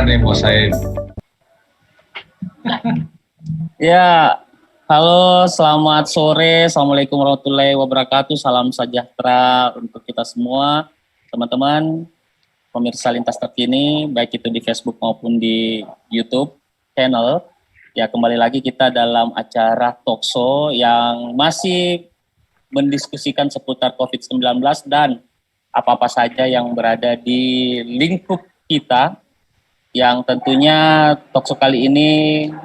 nih bos saya. Ya, halo, selamat sore. Assalamualaikum warahmatullahi wabarakatuh. Salam sejahtera untuk kita semua, teman-teman, pemirsa Lintas Terkini, baik itu di Facebook maupun di YouTube channel. Ya, kembali lagi kita dalam acara Talkshow yang masih mendiskusikan seputar COVID-19 dan apa-apa saja yang berada di lingkup kita, yang tentunya talkshow kali ini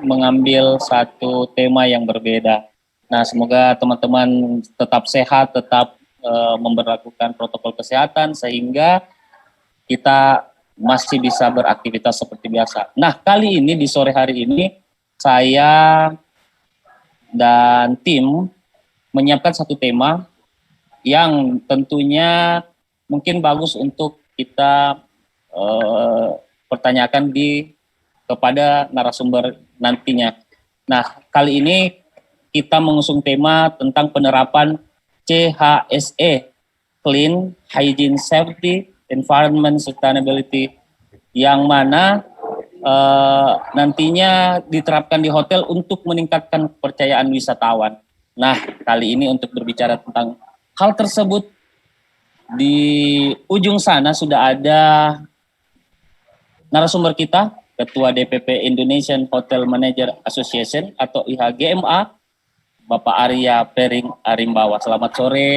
mengambil satu tema yang berbeda. Nah, semoga teman-teman tetap sehat, tetap memberlakukan protokol kesehatan sehingga kita masih bisa beraktivitas seperti biasa. Nah, kali ini di sore hari ini saya dan tim menyiapkan satu tema yang tentunya mungkin bagus untuk kita pertanyakan kepada narasumber nantinya. Nah, kali ini kita mengusung tema tentang penerapan CHSE, Clean, Hygiene, Safety, Environment, Sustainability, yang mana nantinya diterapkan di hotel untuk meningkatkan kepercayaan wisatawan. Nah, kali ini untuk berbicara tentang hal tersebut, di ujung sana sudah ada narasumber kita, Ketua DPP Indonesian Hotel Manager Association atau IHGMA, Bapak Arya Pering Arimbawa. Selamat sore,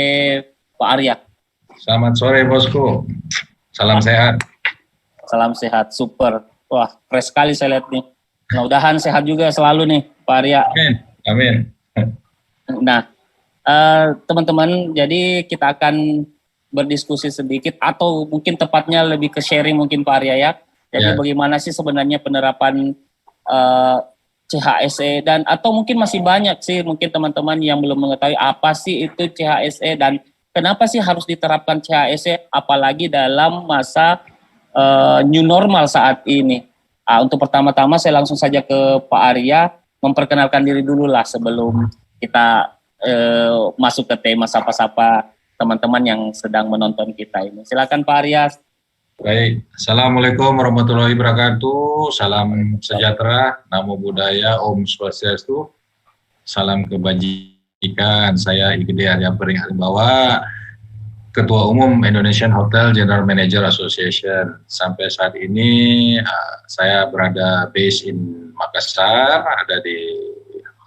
Pak Arya. Selamat sore bosku. Salam sehat. Salam sehat, super. Wah, fresh sekali saya lihat nih. Mudah-mudahan sehat juga selalu nih, Pak Arya. Amin. Amin. Nah, teman-teman, jadi kita akan berdiskusi sedikit atau mungkin tepatnya lebih ke sharing mungkin Pak Arya ya. Jadi bagaimana sih sebenarnya penerapan CHSE dan atau mungkin masih banyak sih mungkin teman-teman yang belum mengetahui apa sih itu CHSE dan kenapa sih harus diterapkan CHSE apalagi dalam masa new normal saat ini. Untuk pertama-tama saya langsung saja ke Pak Arya memperkenalkan diri dulu lah sebelum kita masuk ke tema sapa-sapa teman-teman yang sedang menonton kita ini. Silakan Pak Arya. Baik, Assalamualaikum warahmatullahi wabarakatuh. Salam sejahtera, namo buddhaya, Om Swastiastu. Salam kebajikan. Saya IGD Arya Pering Arimbawa, Ketua Umum Indonesian Hotel General Manager Association. Sampai saat ini saya berada base in Makassar, ada di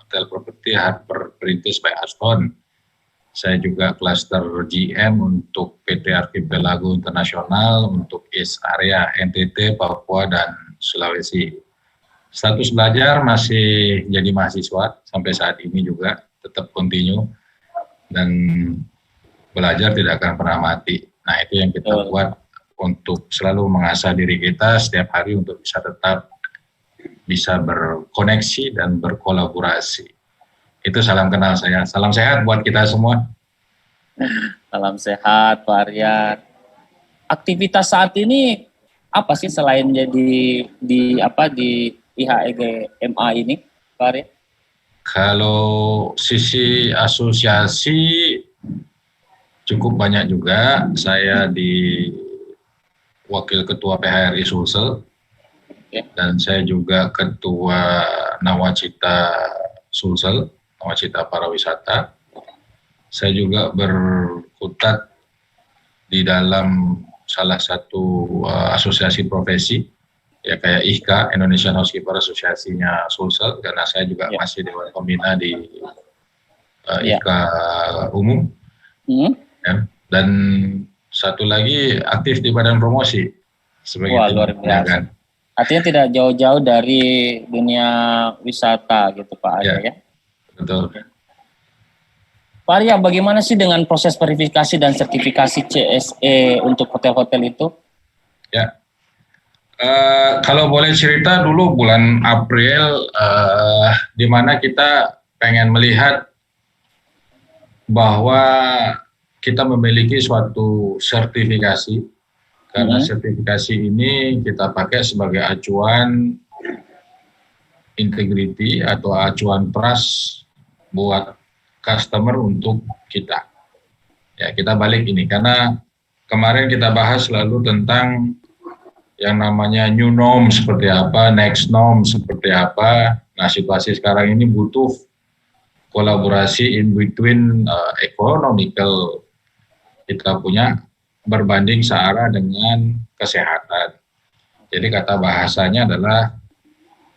Hotel Property Harbour Perintis by Aston. Saya juga klaster GM untuk PT Archipelago Internasional untuk East Area NTT, Papua, dan Sulawesi. Status belajar masih jadi mahasiswa sampai saat ini juga tetap continue dan belajar tidak akan pernah mati. Nah, itu yang kita buat untuk selalu mengasah diri kita setiap hari untuk bisa tetap bisa berkoneksi dan berkolaborasi. Itu salam kenal saya. Salam sehat buat kita semua. Salam sehat Pak Arya. Aktivitas saat ini apa sih selain jadi di IHGMA ini, Pak Arya? Kalau sisi asosiasi cukup banyak juga. Saya di Wakil Ketua PHRI Sulsel, dan saya juga Ketua Nawacita Sulsel, Nawacita Pariwisata. Saya juga berkutat di dalam salah satu asosiasi profesi, ya kayak IHKA, Indonesian Housekeeper Asosiasinya Sulsel, karena saya juga masih Dewan Pembina di IHKA umum. Ya. Dan satu lagi aktif di Badan Promosi sebagai luar biasa. Artinya tidak jauh-jauh dari dunia wisata gitu Pak Arya ya? Betul. Pak Arya, bagaimana sih dengan proses verifikasi dan sertifikasi CSE untuk hotel-hotel itu? Ya, kalau boleh cerita dulu bulan April, di mana kita pengen melihat bahwa kita memiliki suatu sertifikasi, karena sertifikasi ini kita pakai sebagai acuan integrity atau acuan trust buat customer untuk kita. Ya, kita balik ini karena kemarin kita bahas lalu tentang yang namanya new norm seperti apa, next norm seperti apa. Nah, situasi sekarang ini butuh kolaborasi in between economical kita punya berbanding searah dengan kesehatan. Jadi kata bahasanya adalah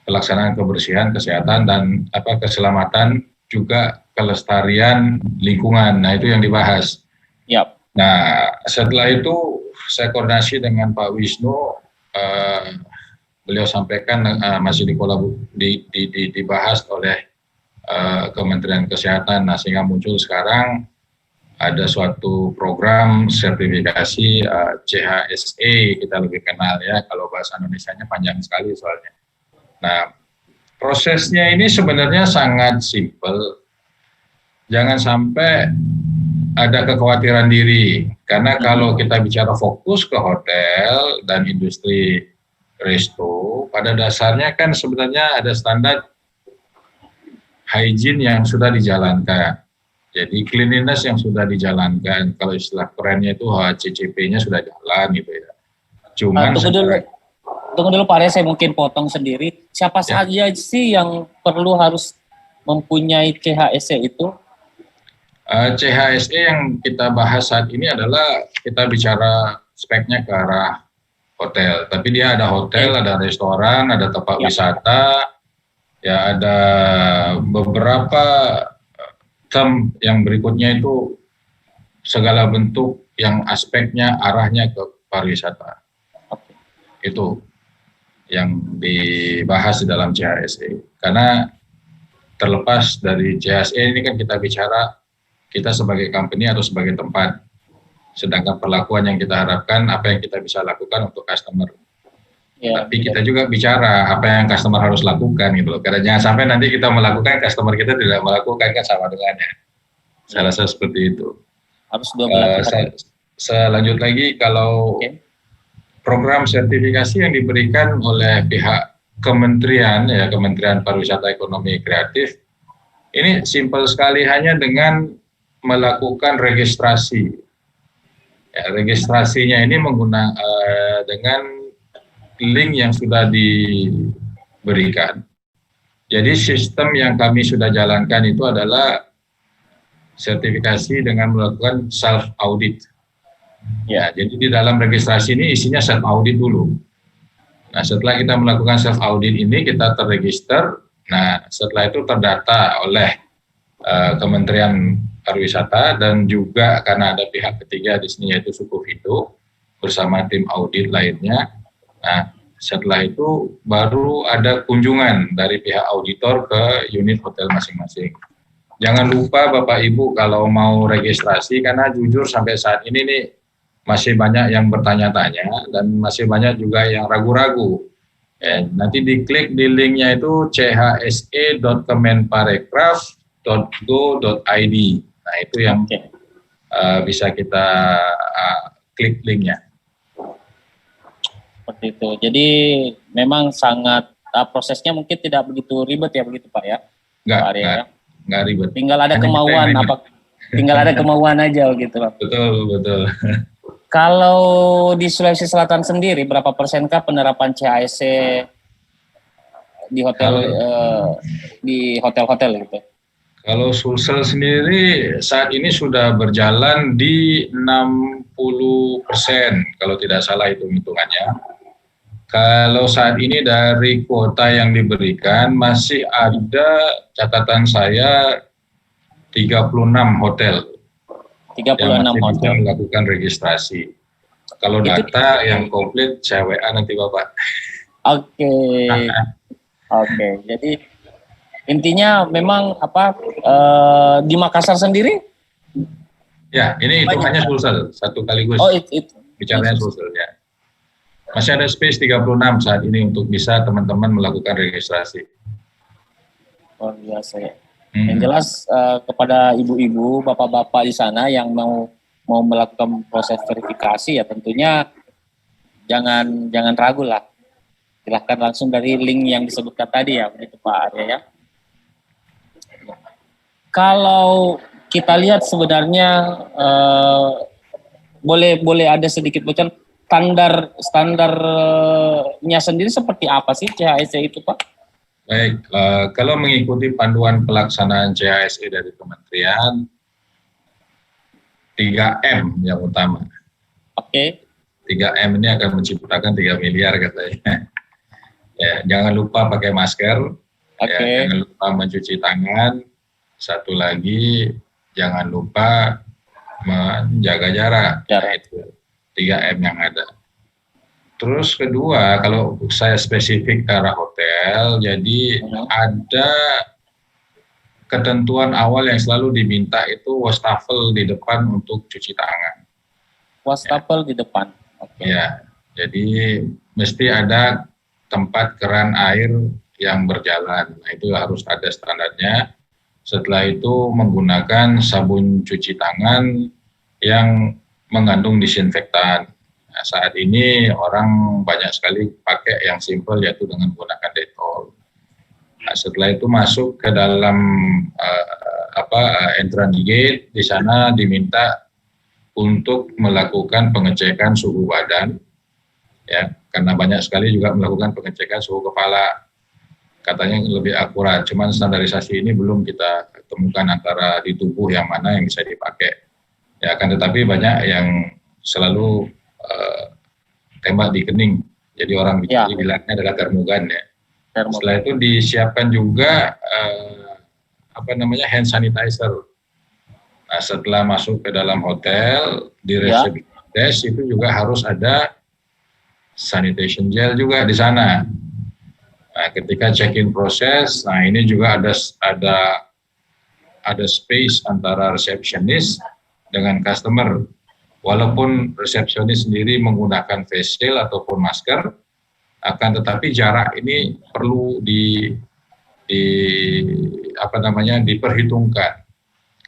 pelaksanaan kebersihan, kesehatan dan keselamatan juga kelestarian lingkungan. Nah, itu yang dibahas. Yap. Nah, setelah itu saya koordinasi dengan Pak Wisnu, beliau sampaikan masih dibahas oleh Kementerian Kesehatan. Nah, sehingga muncul sekarang ada suatu program sertifikasi CHSE, kita lebih kenal ya, kalau bahasa Indonesianya panjang sekali soalnya. Nah, prosesnya ini sebenarnya sangat simpel. Jangan sampai ada kekhawatiran diri, karena kalau kita bicara fokus ke hotel dan industri resto, pada dasarnya kan sebenarnya ada standar hygiene yang sudah dijalankan. Jadi cleanliness yang sudah dijalankan, kalau istilah kerennya itu HACCP-nya sudah jalan gitu ya. Cuman tunggu dulu Pak Arya, saya mungkin potong sendiri. Siapa saja sih yang perlu harus mempunyai CHSE itu? CHSE yang kita bahas saat ini adalah kita bicara speknya ke arah hotel. Tapi dia ada hotel, ada restoran, ada tempat wisata, ya ada beberapa term yang berikutnya itu segala bentuk yang aspeknya arahnya ke pariwisata. Itu yang dibahas di dalam CHSE. Karena terlepas dari CHSE ini kan kita bicara kita sebagai company atau sebagai tempat. Sedangkan perlakuan yang kita harapkan apa yang kita bisa lakukan untuk customer. Ya, tapi kita juga bicara apa yang customer harus lakukan gitu loh. Karena jangan sampai nanti kita melakukan, customer kita tidak melakukan, kan sama dengannya. Saya rasa seperti itu. Harus dua belah pihak. Saya lanjut lagi, kalau program sertifikasi yang diberikan oleh pihak kementerian, ya Kementerian Pariwisata Ekonomi Kreatif, ini simpel sekali, hanya dengan melakukan registrasi. Ya, registrasinya ini menggunakan dengan link yang sudah diberikan. Jadi sistem yang kami sudah jalankan itu adalah sertifikasi dengan melakukan self audit. Ya, jadi di dalam registrasi ini isinya self audit dulu. Nah, setelah kita melakukan self audit ini, kita terregister. Nah, setelah itu terdata oleh Kementerian Pariwisata, dan juga karena ada pihak ketiga di sini yaitu Sukuvindo bersama tim audit lainnya. Nah, setelah itu baru ada kunjungan dari pihak auditor ke unit hotel masing-masing. Jangan lupa Bapak Ibu kalau mau registrasi, karena jujur sampai saat ini nih masih banyak yang bertanya-tanya dan masih banyak juga yang ragu-ragu. Nanti diklik di linknya itu chse.kemenparekraf.go.id. Nah, itu yang bisa kita klik linknya. Seperti itu. Jadi memang sangat prosesnya mungkin tidak begitu ribet ya, begitu Pak ya? Enggak ribet. Tinggal ada kemauan tinggal ada kemauan aja gitu Pak. Betul. Kalau di Sulawesi Selatan sendiri, berapa persenkah penerapan CHSE di hotel di hotel-hotel gitu? Kalau Sulsel sendiri saat ini sudah berjalan di 60%, kalau tidak salah hitung-hitungannya. Kalau saat ini dari kuota yang diberikan masih ada, catatan saya 36 hotel 36 yang masih hotel bisa melakukan registrasi. Kalau data yang komplit saya WA nanti Bapak. Oke. Jadi intinya memang di Makassar sendiri? Ya, ini hitungannya Sulsel satu kaligus. Bicaranya Sulsel ya. Masih ada space 36 saat ini untuk bisa teman-teman melakukan registrasi. Luar biasa ya. Yang jelas kepada ibu-ibu, bapak-bapak di sana yang mau melakukan proses verifikasi, ya tentunya jangan ragu lah. Silahkan langsung dari link yang disebutkan tadi ya, begitu Pak Arya ya. Kalau kita lihat sebenarnya boleh ada sedikit bocor standarnya sendiri seperti apa sih CHSE itu, Pak? Baik, kalau mengikuti panduan pelaksanaan CHSE dari Kementerian, 3M yang utama. Oke. 3M ini akan menciptakan 3 miliar katanya. Ya, jangan lupa pakai masker, ya, jangan lupa mencuci tangan, satu lagi jangan lupa menjaga jarak. Nah, itu 3M yang ada. Terus kedua, kalau saya spesifik ke arah hotel, jadi ada ketentuan awal yang selalu diminta itu wastafel di depan untuk cuci tangan. Wastafel di depan. Ya, jadi mesti ada tempat keran air yang berjalan. Nah, itu harus ada standarnya. Setelah itu menggunakan sabun cuci tangan yang mengandung disinfektan. Nah, saat ini orang banyak sekali pakai yang simple yaitu dengan menggunakan Dettol. Nah, setelah itu masuk ke dalam entrance gate, di sana diminta untuk melakukan pengecekan suhu badan, ya, karena banyak sekali juga melakukan pengecekan suhu kepala. Katanya lebih akurat, cuman standarisasi ini belum kita temukan antara di tubuh yang mana yang bisa dipakai. Ya, akan tetapi banyak yang selalu tembak di kening, jadi orang bilangnya adalah termogan ya. Setelah itu disiapkan juga hand sanitizer. Nah, setelah masuk ke dalam hotel di resepsi desk itu juga harus ada sanitation gel juga di sana. Nah, ketika check-in proses, nah ini juga ada space antara resepsionis dengan customer. Walaupun resepsionis sendiri menggunakan face shield ataupun masker, akan tetapi jarak ini perlu diperhitungkan.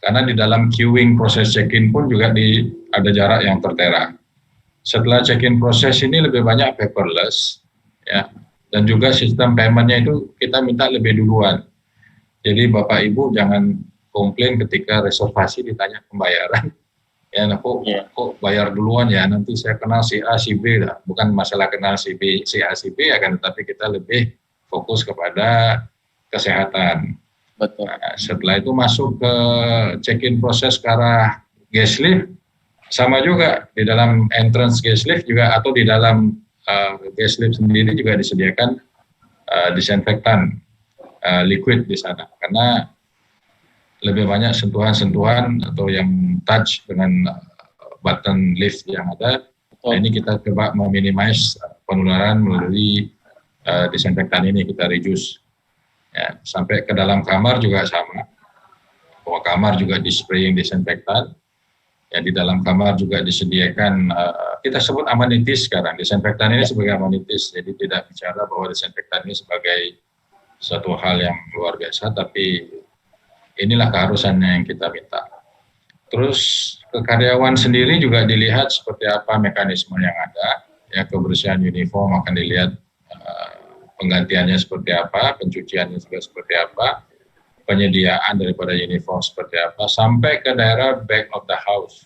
Karena di dalam queuing proses check-in pun juga ada jarak yang tertera. Setelah check-in proses ini lebih banyak paperless, ya, dan juga sistem payment-nya itu kita minta lebih duluan. Jadi Bapak Ibu jangan komplain ketika reservasi ditanya pembayaran. Ya, kok bayar duluan ya, nanti saya kenal si A, si B lah. Bukan masalah kenal si B, si A, si B, akan tetapi kita lebih fokus kepada kesehatan. Betul. Nah, setelah itu masuk ke check-in proses ke arah guest lift, sama juga di dalam entrance guest lift juga atau di dalam guest lift sendiri juga disediakan disinfektan liquid di sana, karena lebih banyak sentuhan-sentuhan atau yang touch dengan button lift yang ada. Nah, ini kita coba meminimize penularan melalui disinfektan ini, kita reduce. Ya, sampai ke dalam kamar juga sama. Bahwa kamar juga di-spraying disinfektan. Ya, di dalam kamar juga disediakan, kita sebut amenities sekarang. Disinfektan ini sebagai amenities, jadi tidak bicara bahwa disinfektan ini sebagai suatu hal yang luar biasa, tapi inilah keharusannya yang kita minta. Terus ke karyawan sendiri juga dilihat seperti apa mekanisme yang ada. Ya, kebersihan uniform akan dilihat penggantiannya seperti apa, pencuciannya juga seperti apa, penyediaan daripada uniform seperti apa, sampai ke daerah back of the house.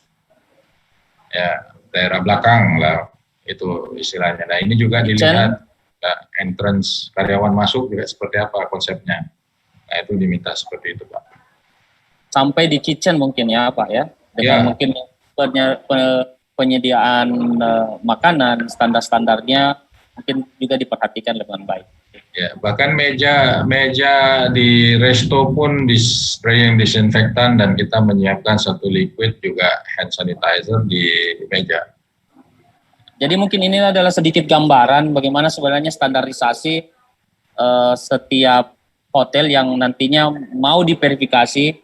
Ya, daerah belakang lah, itu istilahnya. Nah, ini juga dilihat entrance karyawan masuk juga seperti apa konsepnya. Nah, itu diminta seperti itu, Pak. Sampai di kitchen mungkin ya, Pak ya, dengan mungkin penyediaan makanan standar-standarnya mungkin juga diperhatikan dengan baik. Ya, bahkan meja di resto pun di-spraying disinfektan dan kita menyiapkan satu liquid juga hand sanitizer di meja. Jadi mungkin ini adalah sedikit gambaran bagaimana sebenarnya standarisasi setiap hotel yang nantinya mau diverifikasi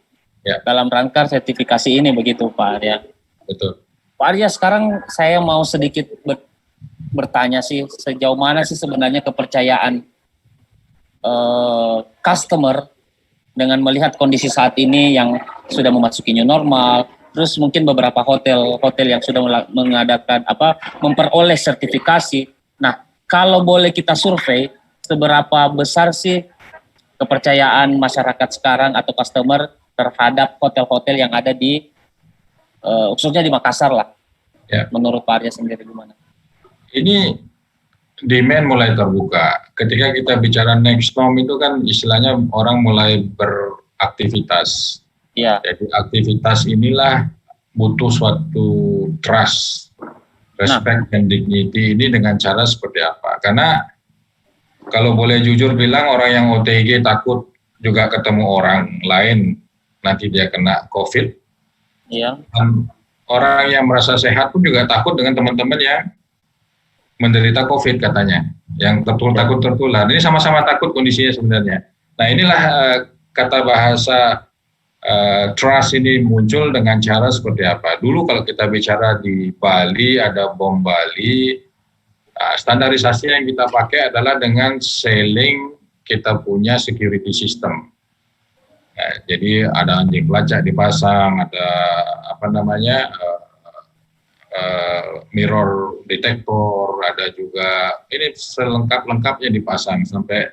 dalam rangka sertifikasi ini, begitu Pak Arya. Betul. Pak Arya, sekarang saya mau sedikit bertanya sih, sejauh mana sih sebenarnya kepercayaan customer dengan melihat kondisi saat ini yang sudah memasuki new normal, terus mungkin beberapa hotel yang sudah mengadakan memperoleh sertifikasi. Nah, kalau boleh kita survei, seberapa besar sih kepercayaan masyarakat sekarang atau customer terhadap hotel-hotel yang ada di khususnya di Makassar lah? Ya. Menurut Pak Arya sendiri gimana? ini demand mulai terbuka. Ketika kita bicara next norm itu kan istilahnya orang mulai beraktivitas. Ya, Jadi aktivitas inilah butuh suatu trust, respect, dan dignity ini dengan cara seperti apa. Karena kalau boleh jujur bilang orang yang OTG takut juga ketemu orang lain, nanti dia kena COVID. iya, Dan orang yang merasa sehat pun juga takut dengan teman-teman yang menderita COVID katanya, yang takut tertular. Ini sama-sama takut kondisinya sebenarnya. Nah inilah kata bahasa trust ini muncul dengan cara seperti apa. Dulu kalau kita bicara di Bali, ada bom Bali, standarisasi yang kita pakai adalah dengan selling kita punya security system. Nah, jadi ada anjing pelacak dipasang, ada apa namanya mirror detektor, ada juga ini selengkap-lengkapnya dipasang sampai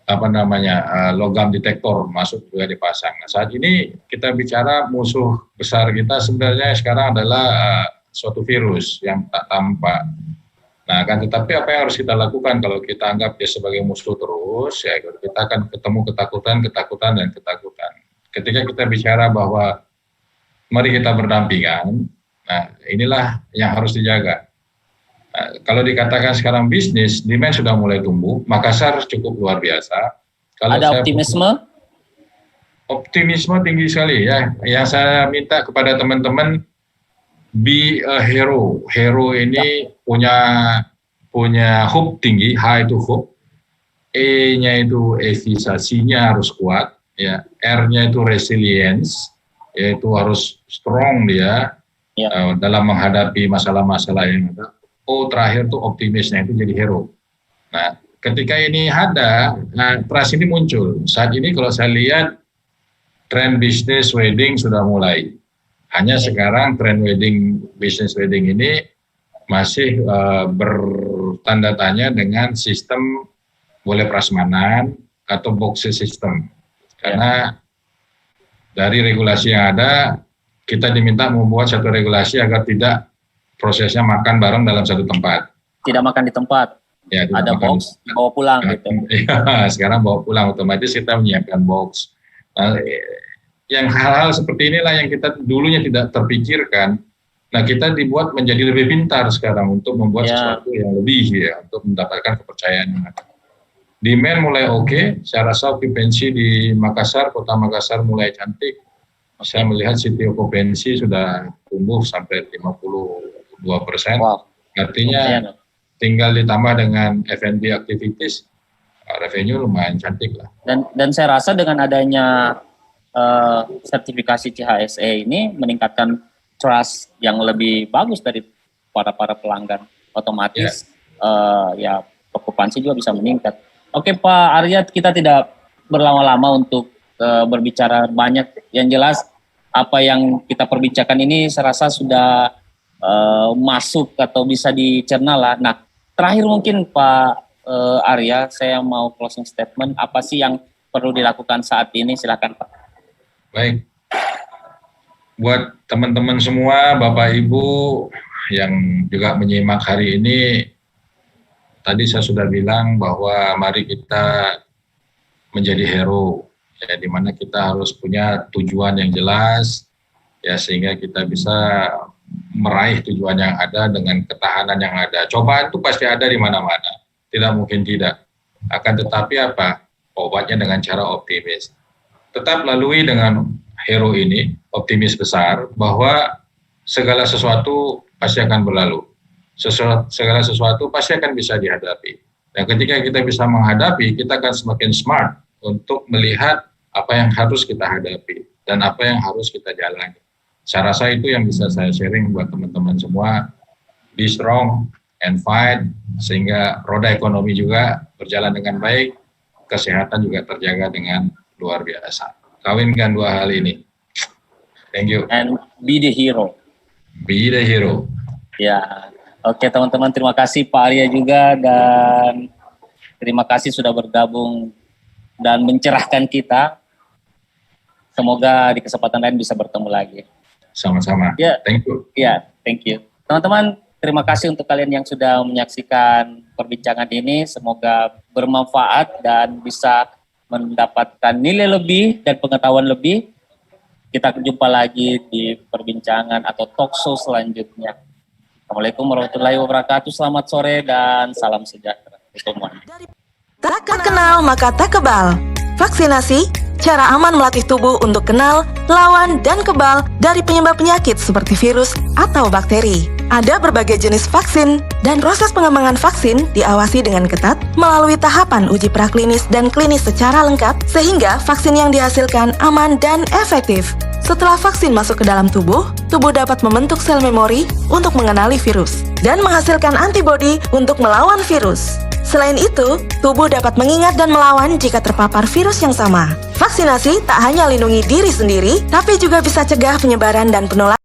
apa namanya logam detektor masuk juga dipasang. Nah, saat ini kita bicara musuh besar kita sebenarnya sekarang adalah suatu virus yang tak tampak. Nah, kan tetapi apa yang harus kita lakukan kalau kita anggap dia sebagai musuh terus, ya kita akan ketemu ketakutan. Ketika kita bicara bahwa mari kita berdampingan, nah inilah yang harus dijaga. Nah, kalau dikatakan sekarang bisnis, demand sudah mulai tumbuh, Makassar cukup luar biasa. Kalau ada optimisme? Optimisme tinggi sekali ya. Yang saya minta kepada teman-teman, be a hero. Hero ini punya hope tinggi, H itu hope, E-nya itu efisiensinya harus kuat, ya. R-nya itu resilience, yaitu harus strong dia dalam menghadapi masalah-masalah yang ada. O terakhir tuh optimisnya itu jadi hero. Nah, ketika ini ada, trust ini muncul. Saat ini kalau saya lihat tren bisnis wedding sudah mulai. Hanya sekarang tren bisnis wedding ini masih bertanda tanya dengan sistem boleh prasmanan atau box system. Karena dari regulasi yang ada, kita diminta membuat satu regulasi agar tidak prosesnya makan bareng dalam satu tempat. Tidak makan di tempat. Ya, ada box, bawa pulang gitu. Ya, sekarang bawa pulang, otomatis kita menyiapkan box. Yang hal-hal seperti inilah yang kita dulunya tidak terpikirkan. Nah, kita dibuat menjadi lebih pintar sekarang untuk membuat sesuatu yang lebih ya, untuk mendapatkan kepercayaan yang ada. Demand mulai oke, saya rasa okupansi di Makassar, kota Makassar mulai cantik. Saya melihat city occupancy sudah tumbuh sampai 52%. Wow. Artinya tinggal ditambah dengan F&B activities, revenue lumayan cantik lah. Dan saya rasa dengan adanya sertifikasi CHSE ini meningkatkan trust yang lebih bagus dari para pelanggan. Otomatis ya okupansi juga bisa meningkat. Oke Pak Arya, kita tidak berlama-lama untuk berbicara banyak. Yang jelas apa yang kita perbicarakan ini saya rasa sudah masuk atau bisa dicerna lah. Nah, terakhir mungkin Pak Arya, saya mau closing statement. Apa sih yang perlu dilakukan saat ini? Silakan Pak. Baik. Buat teman-teman semua, Bapak Ibu yang juga menyimak hari ini, tadi saya sudah bilang bahwa mari kita menjadi hero, ya, di mana kita harus punya tujuan yang jelas, ya, sehingga kita bisa meraih tujuan yang ada dengan ketahanan yang ada. Cobaan itu pasti ada di mana-mana, tidak mungkin tidak. Akan tetapi apa? Obatnya dengan cara optimis. Tetap lalui dengan hero ini, optimis besar, bahwa segala sesuatu pasti akan berlalu. Segala sesuatu pasti akan bisa dihadapi. Dan ketika kita bisa menghadapi, kita akan semakin smart untuk melihat apa yang harus kita hadapi dan apa yang harus kita jalani. Saya rasa itu yang bisa saya sharing buat teman-teman semua. Be strong and fight, sehingga roda ekonomi juga berjalan dengan baik, kesehatan juga terjaga dengan luar biasa. Kawinkan dua hal ini. Thank you. And be the hero. Be the hero. Ya, oke teman-teman, terima kasih Pak Arya juga, dan terima kasih sudah bergabung dan mencerahkan kita. Semoga di kesempatan lain bisa bertemu lagi. Sama-sama. Ya, thank you. Ya, thank you. Teman-teman, terima kasih untuk kalian yang sudah menyaksikan perbincangan ini. Semoga bermanfaat dan bisa mendapatkan nilai lebih dan pengetahuan lebih. Kita jumpa lagi di perbincangan atau talk show selanjutnya. Assalamualaikum warahmatullahi wabarakatuh. Selamat sore dan salam sejahtera. Tak kenal maka tak kebal. Vaksinasi, cara aman melatih tubuh untuk kenal, lawan, dan kebal dari penyebab penyakit seperti virus atau bakteri. Ada berbagai jenis vaksin, dan proses pengembangan vaksin diawasi dengan ketat melalui tahapan uji praklinis dan klinis secara lengkap, sehingga vaksin yang dihasilkan aman dan efektif. Setelah vaksin masuk ke dalam tubuh dapat membentuk sel memori untuk mengenali virus, dan menghasilkan antibodi untuk melawan virus. Selain itu, tubuh dapat mengingat dan melawan jika terpapar virus yang sama. Vaksinasi tak hanya lindungi diri sendiri, tapi juga bisa cegah penyebaran dan penularan.